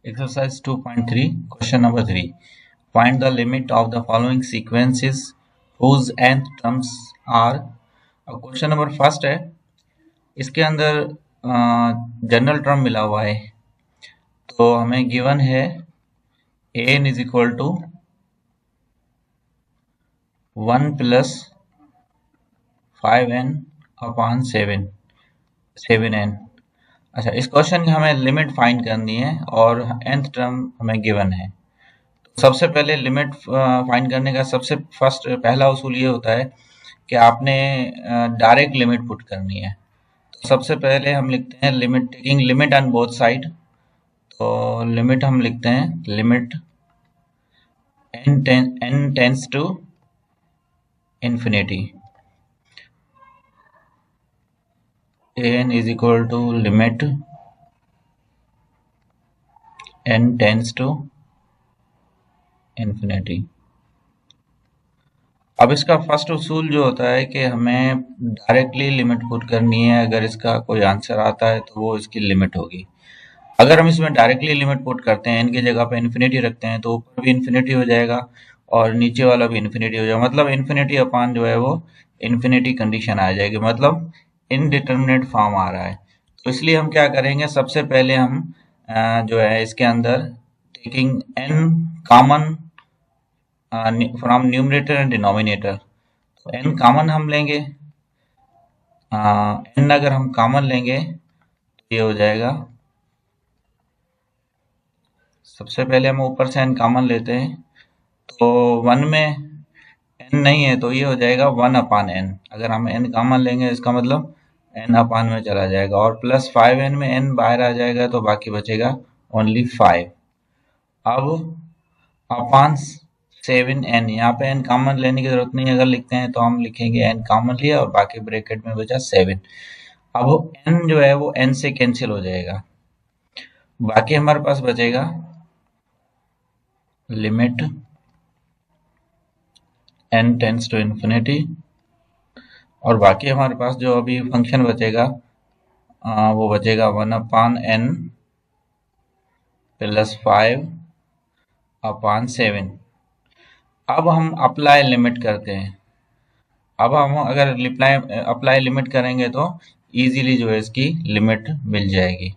Exercise 2.3, question number 3. Find the limit of the following sequences whose nth terms are. अब question number first है, इसके अंदर general term मिला हुआ है, तो हमें गिवन है an is equal to 1 plus 5n upon 7n। अच्छा, इस क्वेश्चन की हमें लिमिट फाइंड करनी है और nth टर्म हमें गिवन है। तो सबसे पहले लिमिट फाइंड करने का पहला उसूल ये होता है कि आपने डायरेक्ट लिमिट पुट करनी है। तो सबसे पहले हम लिखते हैं limit, taking limit on both side. तो लिमिट हम लिखते हैं limit n tends to infinity, an is equal to limit n tends to infinity। अब इसका फर्स्ट उसूल जो होता है कि हमें डायरेक्टली लिमिट पुट करनी है। अगर इसका कोई आंसर आता है तो वो इसकी लिमिट होगी। अगर हम इसमें डायरेक्टली लिमिट पुट करते हैं, n की जगह पे इन्फिनिटी रखते हैं, तो ऊपर भी इन्फिनिटी हो जाएगा और नीचे वाला भी इन्फिनिटी हो जाएगा। मतलब इन्फिनिटी अपान जो है वो इन्फिनिटी कंडीशन आ जाएगी, मतलब इनडिटर्मिनेट फॉर्म आ रहा है। तो इसलिए हम क्या करेंगे, सबसे पहले हम जो है इसके अंदर taking n common from numerator and denominator, तो n कॉमन हम लेंगे। n अगर हम कॉमन लेंगे तो ये हो जाएगा, सबसे पहले हम ऊपर से n कॉमन लेते हैं, तो 1 में n नहीं है तो ये हो जाएगा 1 अपान n। अगर हम n कॉमन लेंगे इसका मतलब n अपान में चला जाएगा, और प्लस 5n में n बाहर आ जाएगा तो बाकी बचेगा ओनली 5। अब अपान 7n, यहाँ पे n कॉमन लेने की जरूरत नहीं है, अगर लिखते हैं तो हम लिखेंगे n कॉमन लिया और बाकी ब्रैकेट में बचा 7। अब n जो है वो n से कैंसिल हो जाएगा, बाकी हमारे पास बचेगा limit n tends to infinity, और बाकी हमारे पास जो अभी फंक्शन बचेगा वो बचेगा 1 अपान n प्लस 5 अपान 7। अब हम अप्लाई लिमिट करते हैं। अब हम अगर अप्लाई लिमिट करेंगे तो इजीली जो है इसकी लिमिट मिल जाएगी।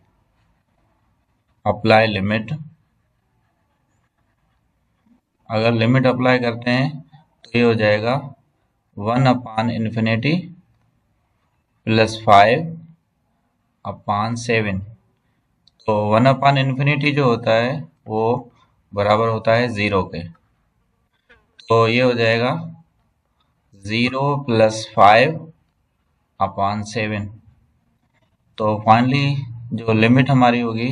अप्लाई लिमिट, अगर लिमिट अप्लाई करते हैं तो ये हो जाएगा 1 अपान इन्फिनिटी प्लस 5 अपान 7। तो 1 अपान इन्फिनिटी जो होता है वो बराबर होता है 0 के, तो ये हो जाएगा 0 प्लस 5 अपान 7। तो फाइनली जो लिमिट हमारी होगी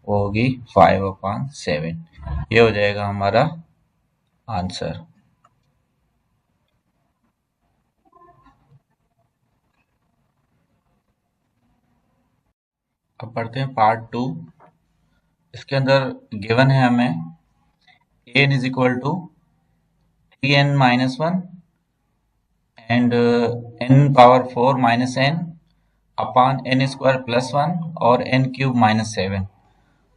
वो होगी 5 अपान 7। ये हो जाएगा हमारा आंसर। अब पढ़ते हैं पार्ट 2। इसके अंदर गिवन है हमें an is equal to 3n minus 1 and n power 4 minus n upon n square plus 1 और n क्यूब माइनस 7।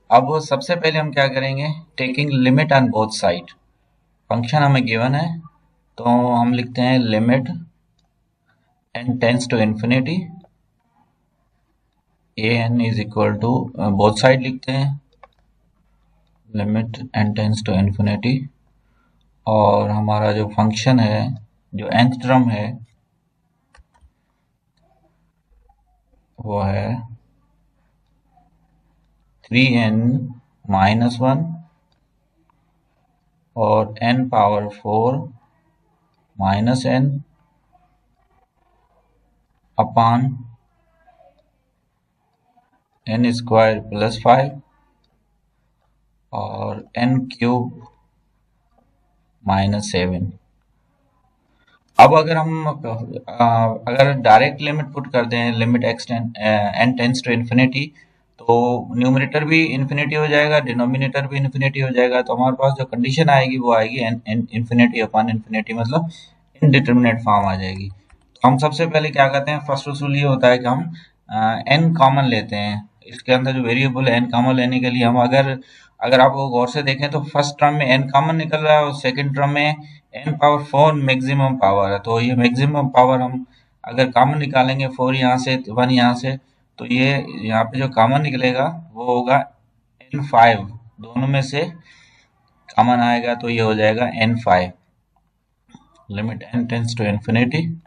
अब सबसे पहले हम क्या करेंगे, taking limit on both side. Function हमें गिवन है तो हम लिखते हैं limit n tends to infinity, an is equal to both side लिखते हैं limit n tends to infinity, और हमारा जो फंक्शन है, जो nth टर्म है वो है 3n माइनस 1 और n power 4 minus n upon n square plus 5 और n क्यूब माइनस 7। अब अगर हम अगर डायरेक्ट लिमिट पुट करते हैं, limit n tends to infinity, तो न्यूमरेटर भी इन्फिनिटी हो जाएगा, डिनोमिनेटर भी इन्फिनिटी हो जाएगा। तो हमारे पास जो कंडीशन आएगी वो आएगी n इन्फिनिटी अपॉन इन्फिनिटी, मतलब इनडिटर्मिनेट फॉर्म आ जाएगी। तो हम सबसे पहले क्या करते हैं, फर्स्ट उसूल ये होता है कि हम n कॉमन लेते हैं इसके अंदर जो वेरिएबल है n कॉमन लेने के लिए हम अगर अगर आप वो गौर से देखें तो फर्स्ट टर्म में n कॉमन निकल रहा है और सेकंड टर्म में n पावर 4 मैक्सिमम पावर है। तो ये मैक्सिमम पावर हम अगर कॉमन निकालेंगे 4 यहाँ से 1 यहाँ से, तो ये यहाँ पे जो कॉमन निकलेगा वो होगा n5, दोनों में से कॉमन आएगा तो ये हो जाएगा n5, limit n tends to infinity.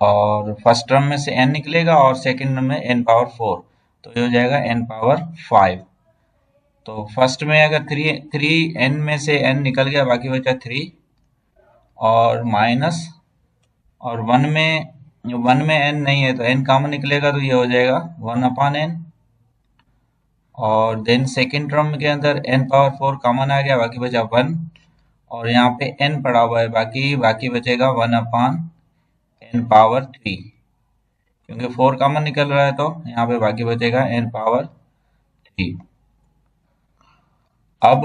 और फर्स्ट टर्म में से n निकलेगा और सेकंड में n पावर 4, तो ये हो जाएगा n पावर 5। तो फर्स्ट में अगर 3 n में से n निकल गया, बाकी बचा 3 और माइनस, और 1 में n नहीं है तो n कॉमन निकलेगा तो ये हो जाएगा 1/n। और देन सेकंड टर्म के अंदर n पावर 4 कॉमन आ गया, बाकी बचा 1 और यहाँ पे n पड़ा हुआ है, बाकी बचेगा 1/n पावर 3, क्योंकि 4 कॉमन निकल रहा है तो यहाँ पे बाकी बचेगा n पावर 3। अब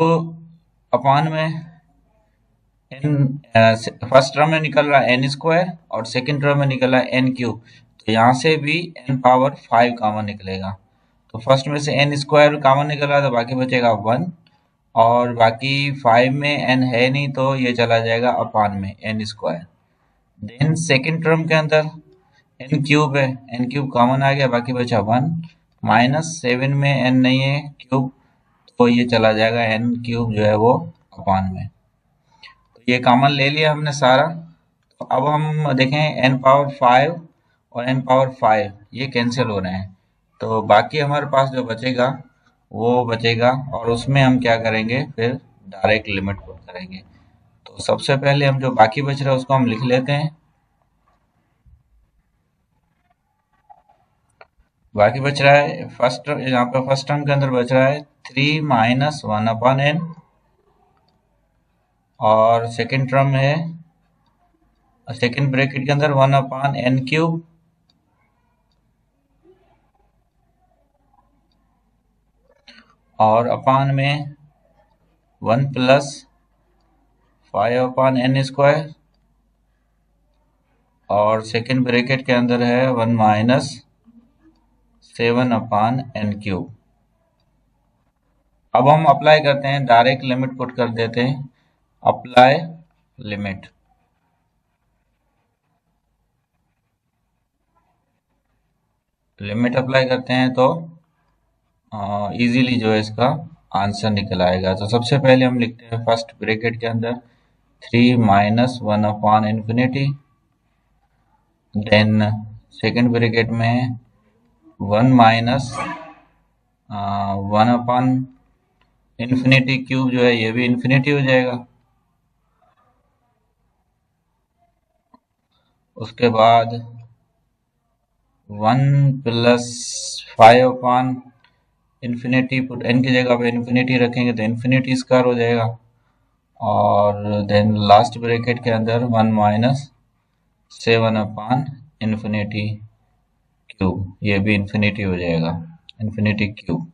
अपान में फर्स्ट टर्म में निकल रहा है n² और सेकंड टर्म में निकल रहा है n³, तो यहाँ से भी n पावर 5 कॉमन निकलेगा। तो फर्स्ट में से n² कॉमन निकल रहा है तो बाकी बचेगा 1 और बाकी 5 में n है नहीं तो ये चला जाएगा अपान में n²। देन सेकंड टर्म के अंदर n³ है, n³ कॉमन आ गया, बाकी बचा 1 माइनस 7 में n नहीं है क्यूब, तो ये चला जाएगा n³ जो है वो अपान में। तो ये कॉमन ले लिया हमने सारा। तो अब हम देखें n पावर 5 और n पावर 5 ये कैंसिल हो रहे हैं, तो बाकी हमारे पास जो बचेगा वो बचेगा और उसमें हम क्या करेंगे, फिर डायरेक्ट लिमिट पुट करेंगे। तो सबसे पहले हम जो बाकी बच रहा है उसको हम लिख लेते हैं। बाकी बच रहा है फर्स्ट, यहाँ पे फर्स्ट टर्म के अंदर बच रहा है 3 माइनस 1/n और सेकंड टर्म है सेकंड ब्रैकेट के अंदर 1/n³ और अपान में 1 प्लस 5/n² और सेकंड ब्रैकेट के अंदर है 1 माइनस 7/n³। अब हम अप्लाई करते हैं, डायरेक्ट लिमिट पुट कर देते हैं। अप्लाई लिमिट, लिमिट अप्लाई करते हैं तो इजीली जो है इसका आंसर निकल आएगा। तो सबसे पहले हम लिखते हैं फर्स्ट ब्रैकेट के अंदर 3 माइनस 1/∞, देन सेकंड ब्रैकेट में 1 माइनस 1/∞³ जो है ये भी इन्फिनिटी हो जाएगा। उसके बाद 1 प्लस 5/∞, पुट n की जगह पे इन्फिनिटी रखेंगे तो इन्फिनिटी स्क्वायर हो जाएगा। और देन लास्ट ब्रैकेट के अंदर 1 माइनस 7/∞³ ये भी इन्फिनिटी हो जाएगा, इन्फिनिटी³।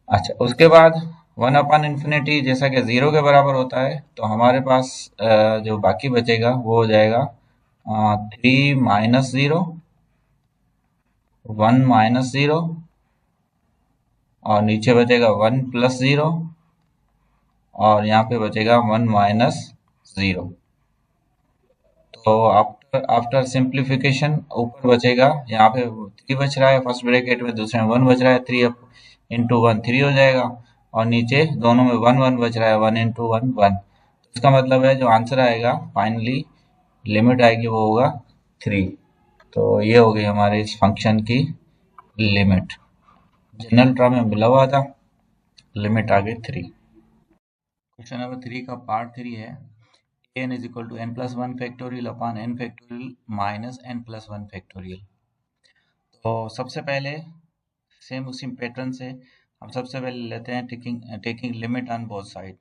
अच्छा, उसके बाद 1/∞ जैसा कि 0 के बराबर होता है तो हमारे पास जो बाकी बचेगा वो हो जाएगा 3 माइनस 0, 1 माइनस 0 और नीचे बचेगा 1 प्लस 0 और यहाँ पे बचेगा 1 माइनस 0। तो आफ्टर सिंप्लीफिकेशन ऊपर बचेगा, यहाँ पे 3 बच रहा है फर्स्ट ब्रैकेट में, दूसरे में 1 बच रहा है, 3 इंटू 1 3 हो जाएगा और नीचे दोनों में 1 1 बच रहा है, 1 इंटू 1 1। इसका मतलब है जो आंसर आएगा फाइनली लिमिट आएगी वो होगा 3। तो ये हो गई हमारे इस फंक्शन की लिमिट, जनरल टर्म में मिला हुआ था, लिमिट आ गई 3। क्वेश्चन नंबर 3 का पार्ट 3 है n is equal to n plus 1 factorial upon n factorial minus n plus 1 factorial। तो सबसे पहले सेम उसी पैटर्न से हम सबसे पहले लेते हैं taking limit on both side.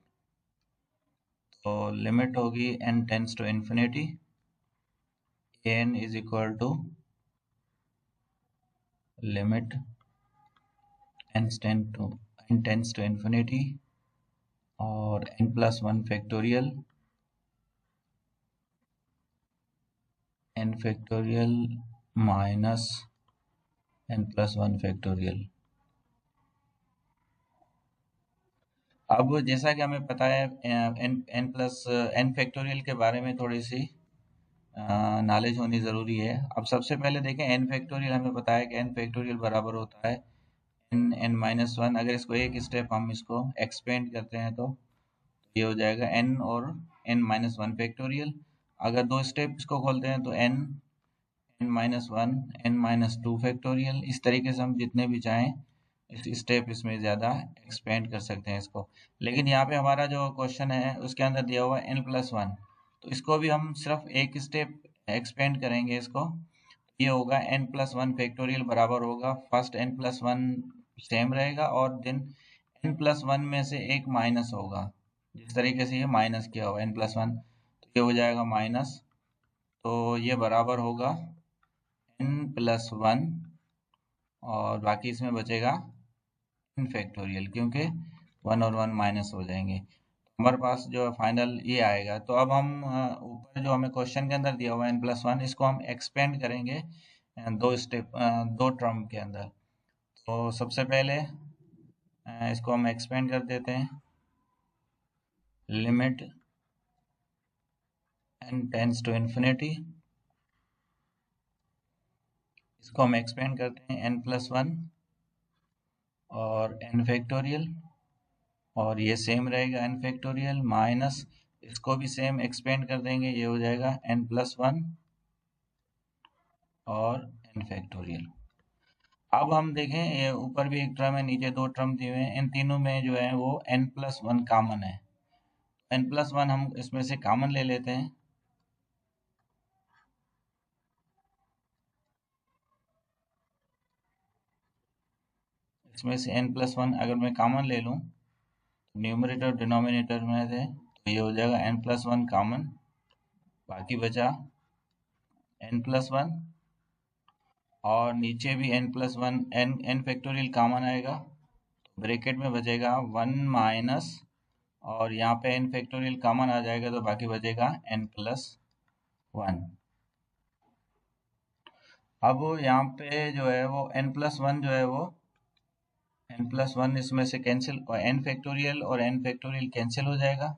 तो लिमिट होगी n tends to infinity, n is equal to limit n tends to infinity और n plus 1 factorial n factorial minus n+1 factorial. अब जैसा कि हमें पता है n फैक्टोरियल के बारे में थोड़ी सी नॉलेज होनी ज़रूरी है। अब सबसे पहले देखें n फैक्टोरियल, हमें पता है कि n फैक्टोरियल बराबर होता है n-1। अगर इसको एक स्टेप हम इसको एक्सपेंड करते हैं तो ये हो जाएगा n और n-1 फैक्टोरियल। अगर दो स्टेप इसको खोलते हैं तो n-1 n-2 फैक्टोरियल। इस तरीके से हम जितने भी चाहें इस स्टेप इसमें ज़्यादा एक्सपेंड कर सकते हैं इसको। लेकिन यहाँ पे हमारा जो क्वेश्चन है उसके अंदर दिया हुआ है n+1, तो इसको भी हम सिर्फ एक स्टेप एक्सपेंड करेंगे इसको। ये होगा n+1 फैक्टोरियल बराबर होगा, फर्स्ट n+1 सेम रहेगा और देन n+1 में से एक माइनस होगा, जिस तरीके से ये माइनस किया हुआ n+1, तो ये हो जाएगा माइनस। तो ये बराबर होगा n+1 और बाकी इसमें बचेगा n फैक्टोरियल, क्योंकि 1 और 1 माइनस हो जाएंगे। हमारे पास जो फाइनल ये आएगा। तो अब हम ऊपर जो हमें क्वेश्चन के अंदर दिया हुआ है n+1, इसको हम एक्सपेंड करेंगे दो टर्म के अंदर। तो सबसे पहले इसको हम एक्सपेंड कर देते हैं, limit n tends to infinity. इसको हम एक्सपेंड करते हैं n+1 और n फैक्टोरियल, और ये सेम रहेगा n फैक्टोरियल माइनस, इसको भी सेम एक्सपेंड कर देंगे, ये हो जाएगा n+1 और n फैक्टोरियल। अब हम देखें ये ऊपर भी एक टर्म है, नीचे दो टर्म दिए हुए हैं, इन तीनों में जो है वो n+1 कॉमन है। n+1 हम इसमें से कॉमन ले लेते हैं। इसमें से n+1 अगर मैं कॉमन ले लूं न्यूमरेटर और डिनोमिनेटर में से, तो ये हो जाएगा n+1 कॉमन, बाकी बचा n+1 और नीचे भी n+1 n फैक्टोरियल कॉमन आएगा, तो ब्रैकेट में बचेगा 1 माइनस, और यहाँ पे n फैक्टोरियल कॉमन आ जाएगा तो बाकी बचेगा n+1। अब यहाँ पे जो है वो n+1 जो है वो n+1 इसमें से कैंसिल, और n फैक्टोरियल और n फैक्टोरियल कैंसिल हो जाएगा,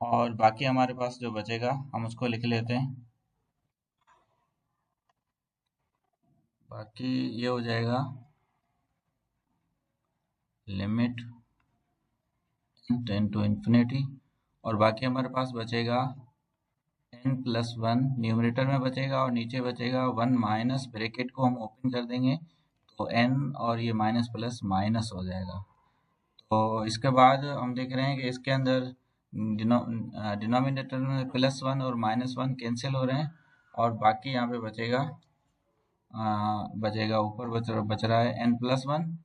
और बाकी हमारे पास जो बचेगा हम उसको लिख लेते हैं। बाकी ये हो जाएगा लिमिट टेंड टू इन्फिनिटी, और बाकी हमारे पास बचेगा n+1 न्यूमरेटर में बचेगा और नीचे बचेगा 1 माइनस, ब्रैकेट को हम ओपन कर देंगे तो n और ये माइनस प्लस माइनस हो जाएगा। तो इसके बाद हम देख रहे हैं कि इसके अंदर डिनोमिनेटर में +1 और -1 कैंसिल हो रहे हैं, और बाकी यहाँ पे बचेगा ऊपर बच रहा है n+1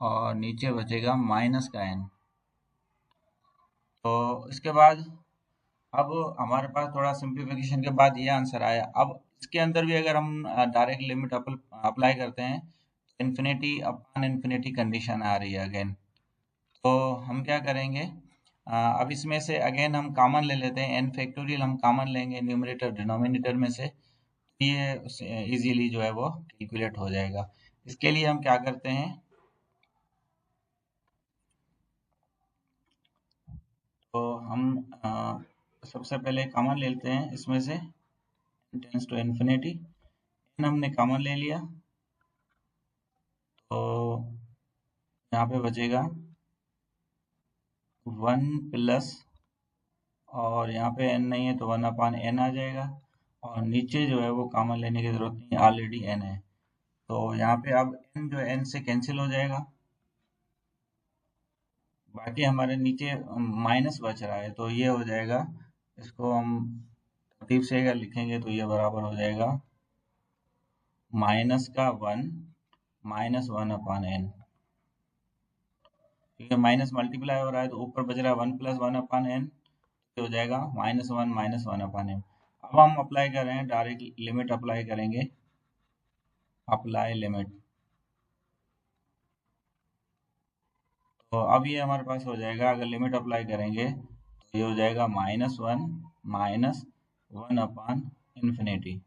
और नीचे बचेगा माइनस का n। तो इसके बाद अब हमारे पास थोड़ा सिंप्लीफिकेशन के बाद ये आंसर आया। अब इसके अंदर भी अगर हम डायरेक्ट लिमिट अप्लाई करते हैं तो इन्फिनिटी अपॉन इन्फिनिटी कंडीशन आ रही है अगेन। तो हम क्या करेंगे, अब इसमें से अगेन हम कॉमन ले लेते हैं, n फैक्टोरियल हम कॉमन लेंगे न्यूमरेटर डिनोमिनेटर में से, ये इजीली जो है वो कैलकुलेट हो जाएगा। इसके लिए हम क्या करते हैं, तो हम सबसे पहले कॉमन ले लेते हैं इसमें से टेंड्स टू इन्फिनिटी, हमने कॉमन ले लिया तो यहाँ पे बचेगा 1 प्लस, और यहाँ पे n नहीं है तो 1 अपान n आ जाएगा, और नीचे जो है वो कॉमन लेने की जरूरत नहीं, ऑलरेडी n है, तो यहाँ पे अब n जो n से कैंसिल हो जाएगा, बाकी हमारे नीचे माइनस बच रहा है, तो ये हो जाएगा, इसको हम तरतीब से अगर लिखेंगे तो ये बराबर हो जाएगा माइनस का 1 -1 अपान n, क्योंकि माइनस मल्टीप्लाई हो रहा है तो ऊपर बच रहा है 1 + 1 अपान n, हो जाएगा -1 -1 अपान n। अब हम अप्लाई कर रहे हैं, डायरेक्ट लिमिट अप्लाई करेंगे, अप्लाई लिमिट, तो अब ये हमारे पास हो जाएगा, अगर लिमिट अप्लाई करेंगे तो ये हो जाएगा -1 -1 अपान इन्फिनिटी।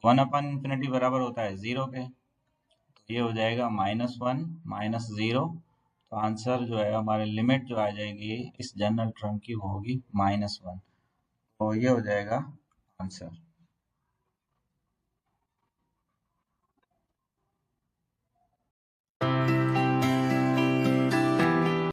वन अपन इन्फिनिटी बराबर होता है 0 के, तो ये हो जाएगा -1 -0। तो आंसर जो है हमारे लिमिट जो आ जाएगी इस जनरल टर्म की वो होगी -1। तो ये हो जाएगा आंसर।